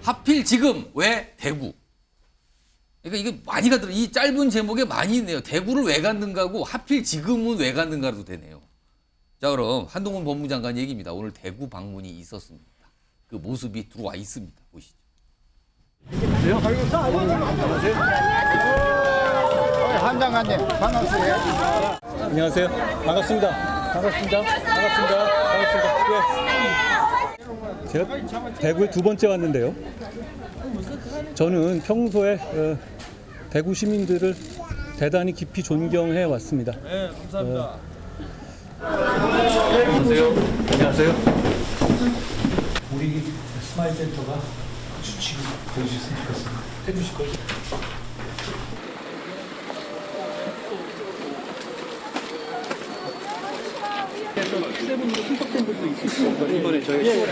하필 지금 왜 대구? 그러니까 이게 많이 가더라고요. 이 짧은 제목에 많이 있네요. 대구를 왜 갔는가고 하필 지금은 왜 갔는가도 되네요. 자, 그럼 한동훈 법무장관 얘기입니다. 오늘 대구 방문이 있었습니다. 그 모습이 들어와 있습니다. 보시죠. 한 장관님 반갑습니다. 안녕하세요. 반갑습니다. 반갑습니다. 반갑습니다. 반갑습니다. 예. 제가 대구에 두 번째 왔는데요. 저는 평소에 대구 시민들을 대단히 깊이 존경해 왔습니다. 네, 감사합니다. 안녕하세요. 안녕하세요. 우리 스마일 센터가 주치를 해주셨으면 좋겠습니다. 해주실 거죠? 이번에 저희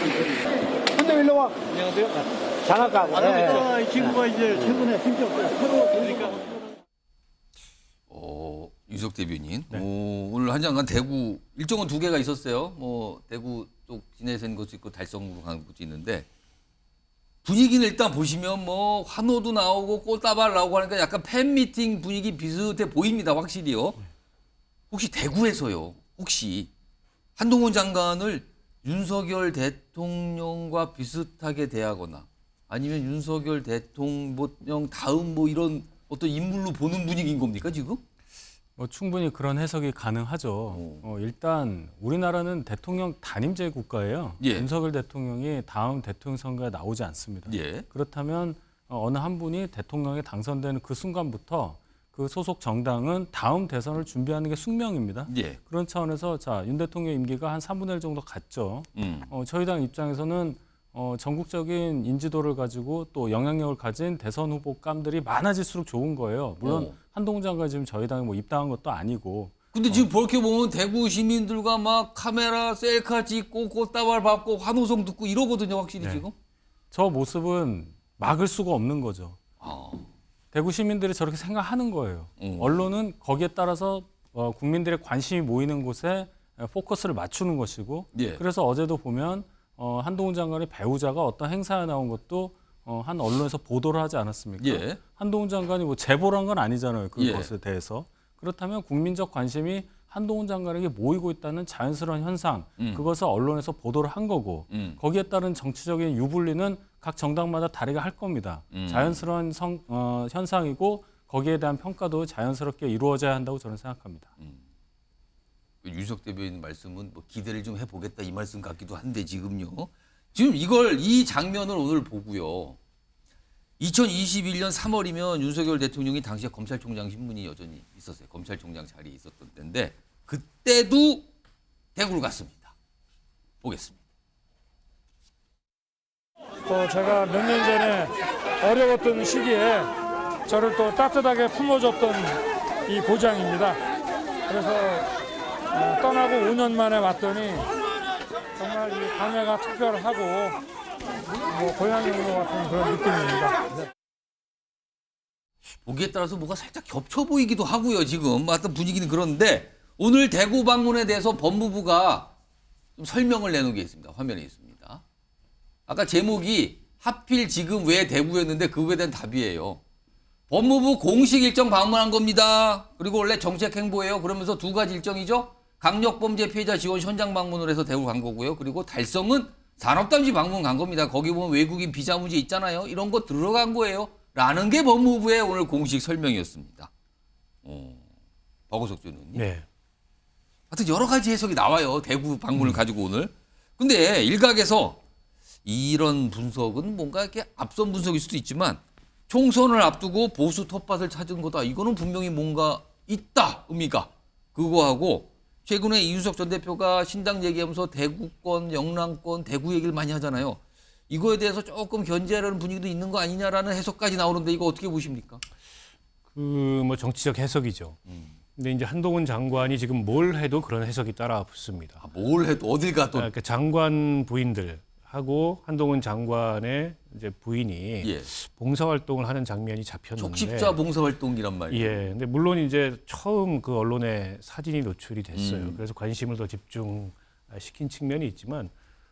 근데 일로 와. 안녕하세요. 장학가. 이 친구가 이제 최근에 승격 새로 보니까. 유석 대변인. 오늘 한 장관 대구 일정은 두 개가 있었어요. 뭐 대구 쪽 지내선 것도 있고 달성으로 가는 것도 있는데 분위기는 일단 보시면 뭐 환호도 나오고 꽃다발 나오고 하니까 약간 팬미팅 분위기 비슷해 보입니다. 확실히요. 혹시 대구에서요. 혹시 한동훈 장관을 윤석열 대통령과 비슷하게 대하거나 아니면 윤석열 대통령 다음 뭐 이런 어떤 인물로 보는 분위기인 겁니까 지금? 뭐 충분히 그런 해석이 가능하죠. 일단 우리나라는 대통령 단임제 국가예요. 예. 윤석열 대통령이 다음 대통령 선거에 나오지 않습니다. 예. 그렇다면 어느 한 분이 대통령에 당선되는 그 순간부터 그 소속 정당은 다음 대선을 준비하는 게 숙명입니다. 예. 그런 차원에서 윤 대통령 임기가 한 3분의 1 정도 갔죠. 저희 당 입장에서는 전국적인 인지도를 가지고 또 영향력을 가진 대선 후보감들이 많아질수록 좋은 거예요. 물론 한동훈 장관 지금 저희 당에 뭐 입당한 것도 아니고. 근데 지금 그렇게 보면 대구 시민들과 막 카메라 셀카 찍고 꽃다발 받고 환호성 듣고 이러거든요, 확실히 네. 지금. 저 모습은 막을 수가 없는 거죠. 아, 대구 시민들이 저렇게 생각하는 거예요. 언론은 거기에 따라서 국민들의 관심이 모이는 곳에 포커스를 맞추는 것이고 예. 그래서 어제도 보면 한동훈 장관의 배우자가 어떤 행사에 나온 것도 한 언론에서 보도를 하지 않았습니까? 예. 한동훈 장관이 뭐 제보를 한 건 아니잖아요. 그것에 예. 대해서. 그렇다면 국민적 관심이 한동훈 장관에게 모이고 있다는 자연스러운 현상, 그것을 언론에서 보도를 한 거고 거기에 따른 정치적인 유불리는 각 정당마다 다르게 할 겁니다. 자연스러운 현상이고 거기에 대한 평가도 자연스럽게 이루어져야 한다고 저는 생각합니다. 유석 대변인 말씀은 뭐 기대를 좀 해보겠다 이 말씀 같기도 한데 지금요. 지금 이 장면을 오늘 보고요. 2021년 3월이면 윤석열 대통령이 당시에 검찰총장 신분이 여전히 있었어요. 검찰총장 자리에 있었던 때인데 그때도 대구를 갔습니다. 보겠습니다. 또 제가 몇 년 전에 어려웠던 시기에 저를 또 따뜻하게 품어줬던 이 고장입니다. 그래서 떠나고 5년 만에 왔더니 정말 이 감회가 특별하고 뭐 고향에 온 것 같은 그런 느낌입니다. 보기에 따라서 뭐가 살짝 겹쳐 보이기도 하고요. 지금 어떤 분위기는 그런데 오늘 대구 방문에 대해서 법무부가 좀 설명을 내놓은 게 있습니다. 화면에 있습니다. 아까 제목이 하필 지금 왜 대구였는데 그거에 대한 답이에요. 법무부 공식 일정 방문한 겁니다. 그리고 원래 정책 행보예요. 그러면서 두 가지 일정이죠. 강력범죄 피해자 지원 현장 방문을 해서 대구 간 거고요. 그리고 달성은 산업단지 방문 간 겁니다. 거기 보면 외국인 비자 문제 있잖아요. 이런 거 들어간 거예요. 라는 게 법무부의 오늘 공식 설명이었습니다. 박오석 전 의원님. 네. 하여튼 여러 가지 해석이 나와요. 대구 방문을 가지고 오늘. 근데 일각에서 이런 분석은 뭔가 이렇게 앞선 분석일 수도 있지만 총선을 앞두고 보수 텃밭을 찾은 거다. 이거는 분명히 뭔가 있다. 의미가. 그거하고 최근에 이준석 전 대표가 신당 얘기하면서 대구권, 영남권, 대구 얘기를 많이 하잖아요. 이거에 대해서 조금 견제하려는 분위기도 있는 거 아니냐라는 해석까지 나오는데 이거 어떻게 보십니까? 뭐 정치적 해석이죠. 근데 이제 한동훈 장관이 지금 뭘 해도 그런 해석이 따라 붙습니다. 뭘 해도 어딜 가도. 그러니까 장관 부인들하고 한동훈 장관의 이제 부인이 예. 봉사활동을 하는 장면이 잡혔는데. 촉십자 봉사활동이란 말이에요. 예. 근데 물론 이제 처음 그 언론에 사진이 노출이 됐어요. 그래서 관심을 더 집중시킨 측면이 있지만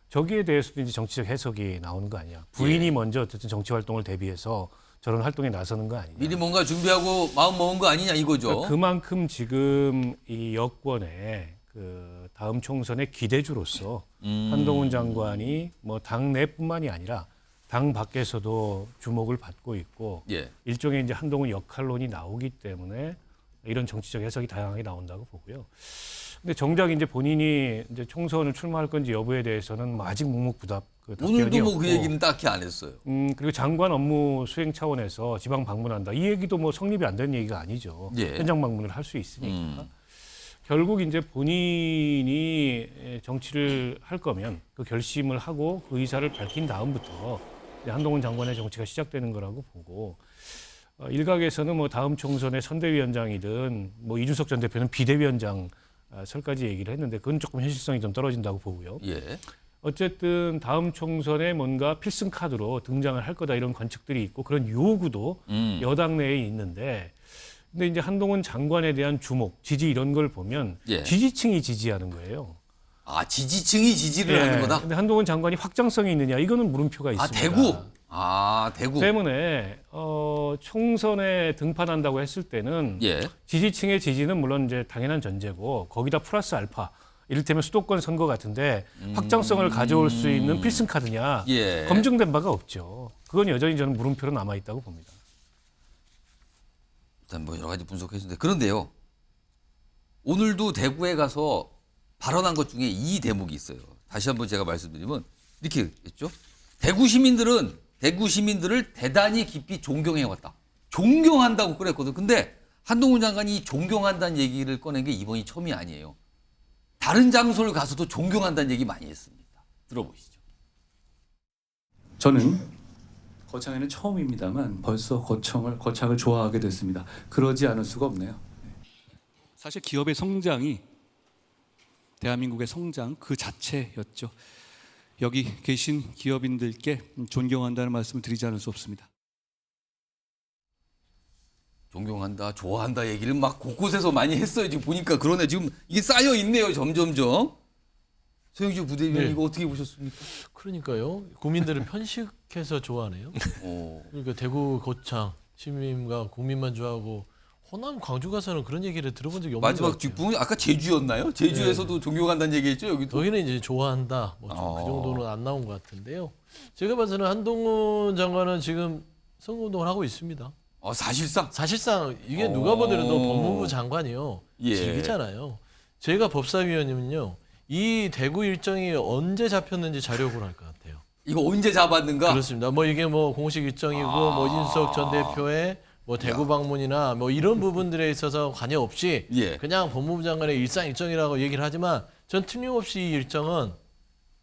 저기에 대해서도 이제 정치적 해석이 나오는 거 아니야. 부인이 먼저 어쨌든 정치 활동을 대비해서 저런 활동에 나서는 거 아니냐. 미리 뭔가 준비하고 마음 먹은 거 아니냐 이거죠. 그러니까 그만큼 지금 이 여권의 그 다음 총선의 기대주로서 한동훈 장관이 뭐 당내뿐만이 아니라 당 밖에서도 주목을 받고 있고 예. 일종의 이제 한동훈 역할론이 나오기 때문에 이런 정치적 해석이 다양하게 나온다고 보고요. 근데 정작 이제 본인이 이제 총선을 출마할 건지 여부에 대해서는 뭐 아직 묵묵부답 그 오늘도 답변이 뭐 그 없고, 얘기는 딱히 안 했어요. 그리고 장관 업무 수행 차원에서 지방 방문한다. 이 얘기도 뭐 성립이 안 되는 얘기가 아니죠. 예. 현장 방문을 할 수 있으니까. 결국 이제 본인이 정치를 할 거면 그 결심을 하고 그 의사를 밝힌 다음부터 이제 한동훈 장관의 정치가 시작되는 거라고 보고 일각에서는 뭐 다음 총선의 선대위원장이든 뭐 이준석 전 대표는 비대위원장 설까지 얘기를 했는데 그건 조금 현실성이 좀 떨어진다고 보고요. 예. 어쨌든 다음 총선에 뭔가 필승 카드로 등장을 할 거다 이런 관측들이 있고 그런 요구도 여당 내에 있는데 근데 이제 한동훈 장관에 대한 주목, 지지 이런 걸 보면 예. 지지층이 지지하는 거예요. 아, 지지층이 지지를 하는 거다? 근데 한동훈 장관이 확장성이 있느냐 이거는 물음표가 아, 있습니다. 대구? 아, 대구. 때문에 총선에 등판한다고 했을 때는 예. 지지층의 지지는 물론 이제 당연한 전제고 거기다 플러스 알파 이를테면 수도권 선거 같은데 확장성을 가져올 수 있는 필승 카드냐 예. 검증된 바가 없죠. 그건 여전히 저는 물음표로 남아 있다고 봅니다. 일단 뭐 여러 가지 분석해 주는데 그런데요. 오늘도 대구에 가서 발언한 것 중에 이 대목이 있어요. 다시 한번 제가 말씀드리면 이렇게 했죠. 대구 시민들을 대단히 깊이 존경해왔다. 존경한다고 그랬거든. 근데 한동훈 장관이 이 존경한다는 얘기를 꺼낸 게 이번이 처음이 아니에요. 다른 장소를 가서도 존경한다는 얘기 많이 했습니다. 들어보시죠. 저는 거창에는 처음입니다만 벌써 거창을 좋아하게 됐습니다. 그러지 않을 수가 없네요. 사실 기업의 성장이 대한민국의 성장 그 자체였죠. 여기 계신 기업인들께 존경한다는 말씀을 드리지 않을 수 없습니다. 존경한다, 좋아한다 얘기를 막 곳곳에서 많이 했어요. 지금 보니까 그러네. 지금 이게 쌓여 있네요. 점점점. 소영주 부대변인 네. 이거 어떻게 보셨습니까? 그러니까요. 국민들을 편식해서 좋아하네요. 그러니까 대구 거창 시민과 국민만 좋아하고 호남 광주 가서는 그런 얘기를 들어본 적이 없는 것 마지막 같아요. 뒷부분 아까 제주였나요? 제주에서도 존경한다는 얘기했죠. 여기도. 저희는 이제 좋아한다. 뭐 그 정도는 안 나온 것 같은데요. 제가 봐서는 한동훈 장관은 지금 선거운동을 하고 있습니다. 사실상 이게 누가 보더라도 법무부 장관이요. 예. 즐기잖아요. 제가 법사위원이면요. 이 대구 일정이 언제 잡혔는지 자료를 할 것 같아요. 이거 언제 잡았는가? 그렇습니다. 뭐 이게 뭐 공식 일정이고 뭐 이준석 전 대표의 뭐 대구 방문이나 뭐 이런 부분들에 있어서 관여 없이 예. 그냥 법무부 장관의 일상 일정이라고 얘기를 하지만 전 틀림없이 이 일정은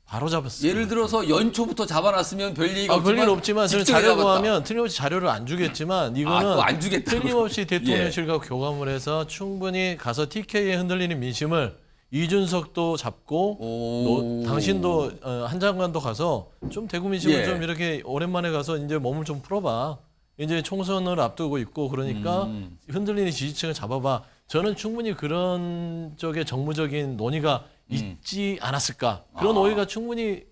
바로 잡았어요. 예를 들어서 연초부터 잡아놨으면 별 얘기가 없지만 별일 없지만 저는 직전에 자료 잡았다. 구하면 틀림없이 자료를 안 주겠지만 이거는 또 안 주겠다고. 틀림없이 대통령실과 교감을 해서 충분히 가서 TK에 흔들리는 민심을 이준석도 잡고 당신도 한 장관도 가서 좀 대구 민심을 예. 좀 이렇게 오랜만에 가서 이제 몸을 좀 풀어봐. 이제 총선을 앞두고 있고 그러니까 흔들리는 지지층을 잡아봐. 저는 충분히 그런 쪽에 정무적인 논의가 있지 않았을까. 그런 오해가 충분히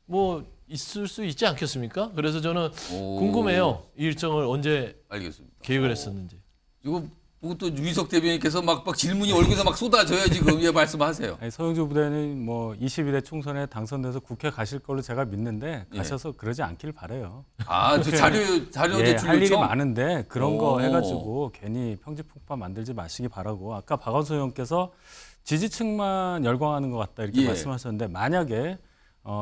뭐 있을 수 있지 않겠습니까? 그래서 저는 궁금해요. 이 일정을 언제 알겠습니다. 계획을 했었는지. 이거 보고 또 유희석 대변인께서 막 질문이 얼굴에서 막 쏟아져요 지금. 예, 말씀하세요. 아니, 서영주 부대는 뭐 22대 총선에 당선돼서 국회 가실 걸로 제가 믿는데 가셔서 그러지 않길 바라요. 아, 저 자료 예, 제출 할 일이 요청? 많은데 그런 거 해가지고 괜히 평지풍파 만들지 마시기 바라고. 아까 박원순 의원께서 지지층만 열광하는 것 같다 이렇게 예. 말씀하셨는데 만약에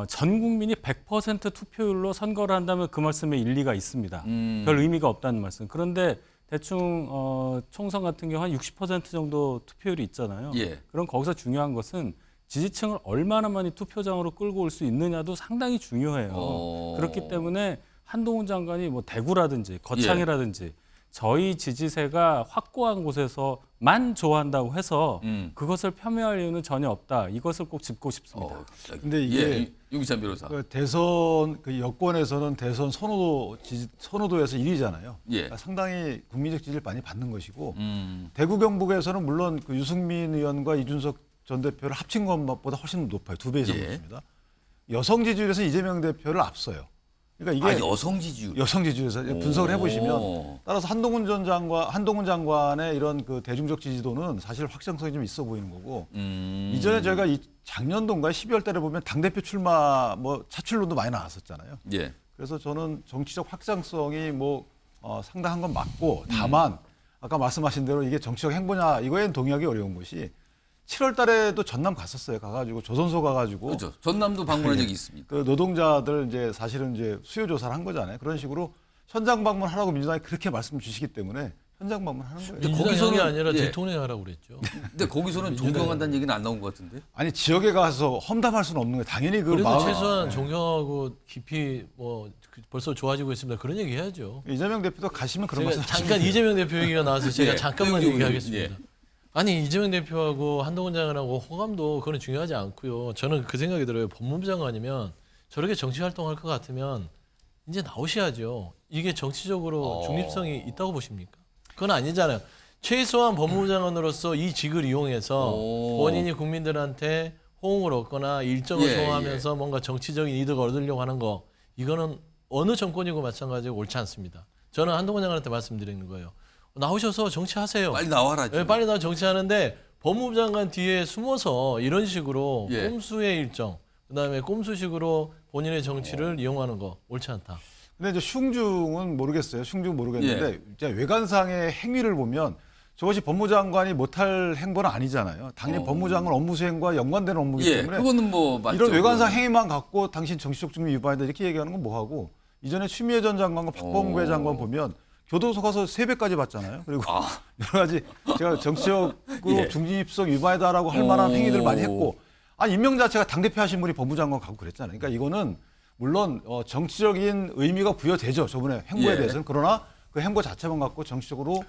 전 국민이 100% 투표율로 선거를 한다면 그 말씀에 일리가 있습니다. 별 의미가 없다는 말씀. 그런데 대충 총선 같은 경우 한 60% 정도 투표율이 있잖아요. 예. 그럼 거기서 중요한 것은 지지층을 얼마나 많이 투표장으로 끌고 올 수 있느냐도 상당히 중요해요. 그렇기 때문에 한동훈 장관이 뭐 대구라든지 거창이라든지 저희 지지세가 확고한 곳에서만 좋아한다고 해서 그것을 폄훼할 이유는 전혀 없다. 이것을 꼭 짚고 싶습니다. 근데 이게 유기찬 변호사. 그 대선 그 여권에서는 대선 선호도에서 1위잖아요. 예. 그러니까 상당히 국민적 지지를 많이 받는 것이고 대구 경북에서는 물론 그 유승민 의원과 이준석 전 대표를 합친 것보다 훨씬 높아요. 2배 이상 예. 높습니다. 여성 지지율에서 이재명 대표를 앞서요. 그러니까 이게 여성 지지율. 여성 지지율에서 분석을 해보시면 따라서 한동훈 장관의 이런 그 대중적 지지도는 사실 확장성이 좀 있어 보이는 거고 이전에 저희가 작년도인가 12월 달에 보면 당대표 출마 뭐 차출론도 많이 나왔었잖아요. 예. 그래서 저는 정치적 확장성이 상당한 건 맞고 다만 아까 말씀하신 대로 이게 정치적 행보냐 이거에는 동의하기 어려운 것이 7월 달에도 전남 갔었어요. 가가지고 조선소 가가지고 그렇죠. 전남도 방문한 적이 있습니다. 그 노동자들 이제 사실은 이제 수요 조사를 한 거잖아요. 그런 식으로 현장 방문하라고 민주당이 그렇게 말씀 주시기 때문에 현장 방문하는 거예요. 민주당이 아니라 예. 대통령이 하라고 그랬죠. 근데 거기서는 존경한다는 얘기는 안 나온 것 같은데. 아니 지역에 가서 험담할 수는 없는 거예요. 당연히 그 그래도 마음에 최소한 존경하고 깊이 벌써 좋아지고 있습니다. 그런 얘기 해야죠. 이재명 대표도 가시면 그런 제가 말씀 잠깐 이재명 대표 얘기가 나와서 제가 예. 잠깐만 얘기하겠습니다. 예. 아니 이재명 대표하고 한동훈 장관하고 호감도 그건 중요하지 않고요. 저는 그 생각이 들어요. 법무부 장관이면 저렇게 정치 활동할 것 같으면 이제 나오셔야죠. 이게 정치적으로 중립성이 있다고 보십니까? 그건 아니잖아요. 최소한 법무부 장관으로서 이 직을 이용해서 본인이 국민들한테 호응을 얻거나 일정을 예, 소화하면서 뭔가 정치적인 이득을 얻으려고 하는 거 이거는 어느 정권이고 마찬가지고 옳지 않습니다. 저는 한동훈 장관한테 말씀드리는 거예요. 나오셔서 정치하세요. 빨리 나와라. 네, 빨리 나와 정치하는데 법무부 장관 뒤에 숨어서 이런 식으로 예. 꼼수의 일정, 그다음에 꼼수식으로 본인의 정치를 이용하는 거 옳지 않다. 근데 이제 슝중은 모르겠어요. 슝중 모르겠는데 이제 외관상의 행위를 보면 저것이 법무부 장관이 못할 행보는 아니잖아요. 당연히 법무부 장관 업무 수행과 연관되는 업무이기 예, 때문에 그거는 뭐 맞죠. 이런 외관상 행위만 갖고 당신 정치적 중립 위반이다 이렇게 얘기하는 건 뭐하고 이전에 추미애 전 장관과 박범계 장관 보면 교도소 가서 세배까지 받잖아요. 그리고 여러 가지 제가 정치적으로 예. 중립성 위반이다라고 할 만한 행위들 많이 했고 임명 자체가 당대표 하신 분이 법무부 장관 가고 그랬잖아요. 그러니까 이거는 물론 정치적인 의미가 부여되죠. 저번에 행보에 예. 대해서는. 그러나 그 행보 자체만 갖고 정치적으로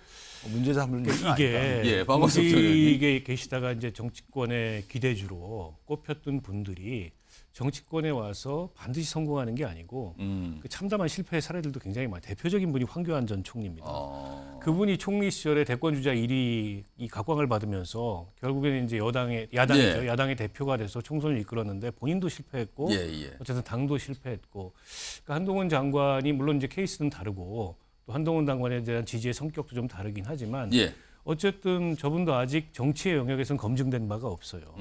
문제 삼을 일은 아니다. 이게 예, 박원석 공직에 계시다가 이제 정치권의 기대주로 꼽혔던 분들이 정치권에 와서 반드시 성공하는 게 아니고 그 참담한 실패의 사례들도 굉장히 많아요. 대표적인 분이 황교안 전 총리입니다. 그분이 총리 시절에 대권 주자 1위 이 각광을 받으면서 결국에는 이제 야당이죠. 예. 야당의 대표가 돼서 총선을 이끌었는데 본인도 실패했고 예. 어쨌든 당도 실패했고 그러니까 한동훈 장관이 물론 이제 케이스는 다르고 또 한동훈 장관에 대한 지지의 성격도 좀 다르긴 하지만 예. 어쨌든 저분도 아직 정치의 영역에서는 검증된 바가 없어요.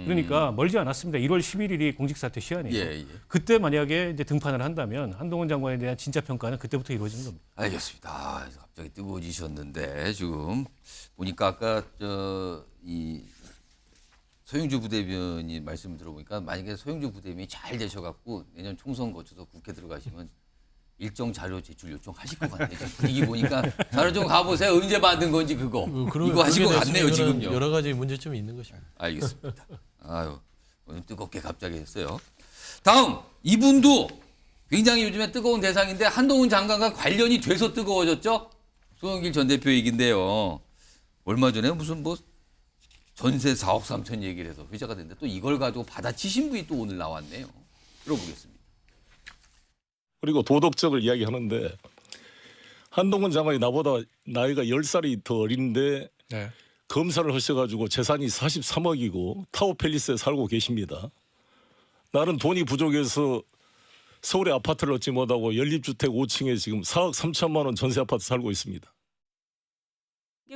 그러니까 멀지 않았습니다. 1월 11일이 공직사퇴 시한이에요. 예. 그때 만약에 이제 등판을 한다면 한동훈 장관에 대한 진짜 평가는 그때부터 이루어지는 겁니다. 알겠습니다. 갑자기 뜨거워지셨는데 지금 보니까 아까 이 서영주 부대변인 말씀 들어보니까 만약에 서영주 부대변인이 잘 되셔갖고 내년 총선 거쳐서 국회 들어가시면 일정 자료 제출 요청하실 것 같네요. 지금 분위기 보니까 자료 좀 가보세요. 언제 받은 건지 그거. 이거 하실 것 같네요 지금요. 여러 가지 문제점이 있는 것입니다. 알겠습니다. 아유 오늘 뜨겁게 갑자기 했어요. 다음 이분도 굉장히 요즘에 뜨거운 대상인데 한동훈 장관과 관련이 돼서 뜨거워졌죠. 송영길 전 대표 얘기인데요. 얼마 전에 무슨 전세 4억 3천 얘기를 해서 회자가 됐는데 또 이걸 가지고 받아치신 분이 또 오늘 나왔네요. 들어보겠습니다. 그리고 도덕적을 이야기하는데 한동훈 장관이 나보다 나이가 10살이 더 어린데 검사를 하셔가지고 재산이 43억이고 타워팰리스에 살고 계십니다. 나는 돈이 부족해서 서울에 아파트를 얻지 못하고 연립주택 5층에 지금 4억 3천만 원 전세 아파트 살고 있습니다.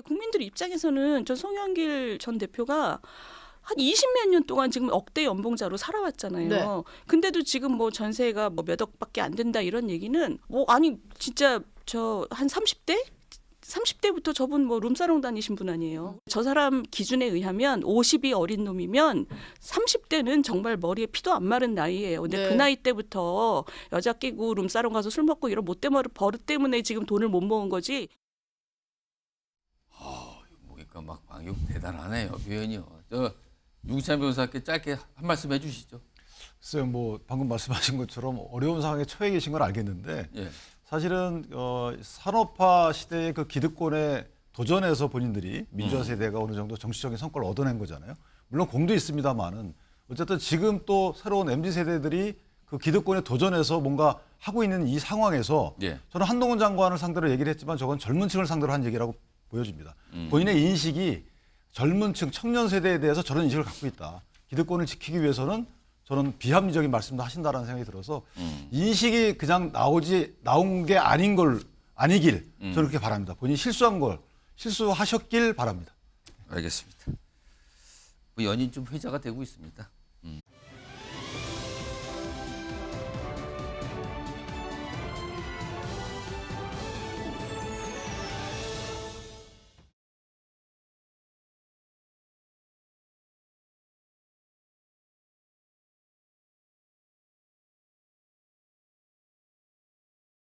국민들 입장에서는 전 송영길 전 대표가 한 20몇 년 동안 지금 억대 연봉자로 살아왔잖아요. 네. 근데도 지금 전세가 몇 억밖에 안 된다 이런 얘기는 아니 진짜 저 한 30대부터 저분 룸사롱 다니신 분 아니에요. 저 사람 기준에 의하면 50이 어린 놈이면 30대는 정말 머리에 피도 안 마른 나이예요. 근데 네. 그 나이 때부터 여자 끼고 룸사롱 가서 술 먹고 이런 못된 버릇 때문에 지금 돈을 못 모은 거지. 그러니까 막 방역 대단하네요. 표현이요. 유기찬 변호사께 짧게 한 말씀 해주시죠. 글쎄요, 방금 말씀하신 것처럼 어려운 상황에 처해 계신 걸 알겠는데 예. 사실은 산업화 시대의 그 기득권에 도전해서 본인들이 민주화 세대가 어느 정도 정치적인 성과를 얻어낸 거잖아요. 물론 공도 있습니다만은 어쨌든 지금 또 새로운 MZ 세대들이 그 기득권에 도전해서 뭔가 하고 있는 이 상황에서 예. 저는 한동훈 장관을 상대로 얘기를 했지만 저건 젊은 층을 상대로 한 얘기라고 보여집니다. 본인의 인식이 젊은 층, 청년 세대에 대해서 저런 인식을 갖고 있다. 기득권을 지키기 위해서는 저는 비합리적인 말씀도 하신다라는 생각이 들어서 인식이 그냥 나온 게 아니길 저는 그렇게 바랍니다. 본인이 실수하셨길 바랍니다. 알겠습니다. 연인 좀 회자가 되고 있습니다.